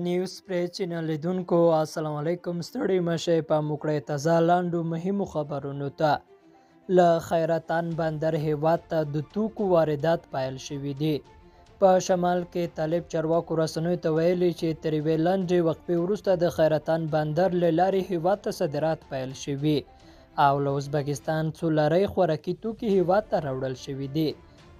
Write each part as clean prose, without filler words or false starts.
نیوز پری چینل لیدونکو السلام علیکم. ستړي مشئ په موکړې تازه لاندو مهمو خبرونو ته. له خیراتان بندر هیواد ته د توکو واردات پیل شوي دي. په شمال کې طالب چارواکو رسنیو ته ویلي چې تر یوې لنډې وقفې وروسته د خیراتان بندر له لارې هیواد ته صادرات پیل شوي او له ازبکستان څو لړۍ خوراکي توکي هیواد ته راوړل شوي دي.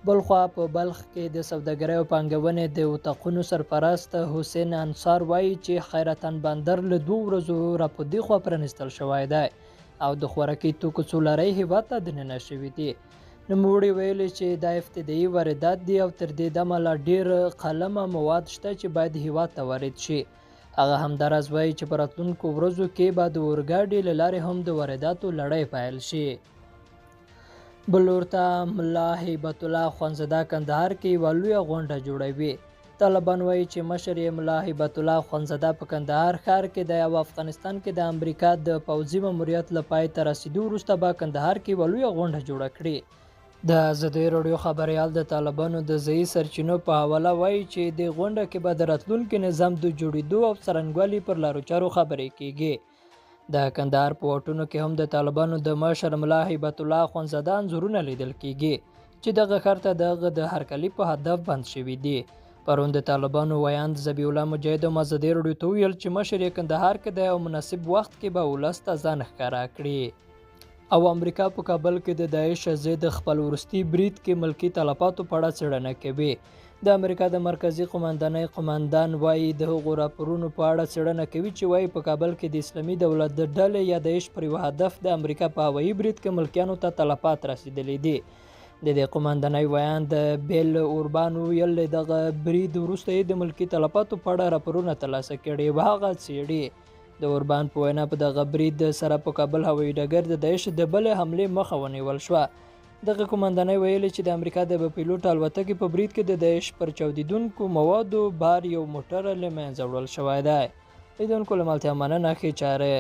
بلخوا په بلخ کې د سوداګرۍ او پانګونې د اتاقونو سرپرست حسین انصار وایي چې خیراتان بندر له 2 ورځو راپه دېخوا پرانیستل شوی دی او د خوراکي توکو څو لړۍ هیواد ته دننه شوي دي. نوموړي ویلي چې دا ابتدایي واردات دي او تر دې دمه لا ډېر قلمه مواد شته چې باید هیواد ته وارد شي. هغه همداراز وایي چې په راتلونکو ورځو کې به د اورګاډي له لارې هم د وارداتو لړۍ پیل شي. بلور ته ملا هیبت الله خوندزاده کندهار کې یوه لویه غونډه جوړوي. طالبان وایي چې مشر یې ملا هیبت الله خوندزاده په کندهار ښار کې دی او افغانستان کې د امریکا د پوځي ماموریت له پای ته رسیدو وروسته به کندهار کې یوه لویه غونډه جوړه کړي. د ازادۍ راډیو خبریال د طالبانو د ځایي سرچینو په حواله وایي چې د غونډه کې به د راتلونکي نظام د جوړېدو او څرنګوالي پر لارو چارو خبرې کیږي. د کندهار په واټونو کې هم د طالبانو د مشر ملا هیبت الله خوندزاده انځورونه لیدل کیږي چې دغه ښار ته د هغه د هرکلي په هدف بند شوي دي. پرون د طالبانو ویاند ذبیح الله مجاهد هم ازادۍ راډیو ته وویل چې مشر یې کندهار کې دی او مناسب وخت کې به ولس ته ځان ښکاره کړي. او امریکا په کابل کې د داعش ضد خپل وروستي برید کې ملکي تلفاتو په اړه څېړنه کوي. د امریکا د مرکزي قماندانۍ قماندان وایي د هغو راپورونو په اړه څېړنه کوي چې وایي په کابل کې د اسلامي دولت د ډلې یا داعش پر یوه هدف د امریکا په هوایي برید کې ملکیانو ته تلفات رسیدلی دي. د دې قماندانۍ ویاند بیل اوربان ویل دغه برید وروسته یې د ملکي تلفاتو په اړه راپورونه ترلاسه کړي او هغه څېړي. د اوربان په وینا په دغه برید سره په کابل هوایي ډګر د داعش د بلې حملې مخه ونیول شوه. دغه قماندانۍ ویلي چې د امریکا د پیلوټ الوتکې په برید کې د داعش پر چاودیدونکو موادو بار یو موټر له منځه وړل شوی دی. لیدونکو له ملتیا مننه، ښې چارې.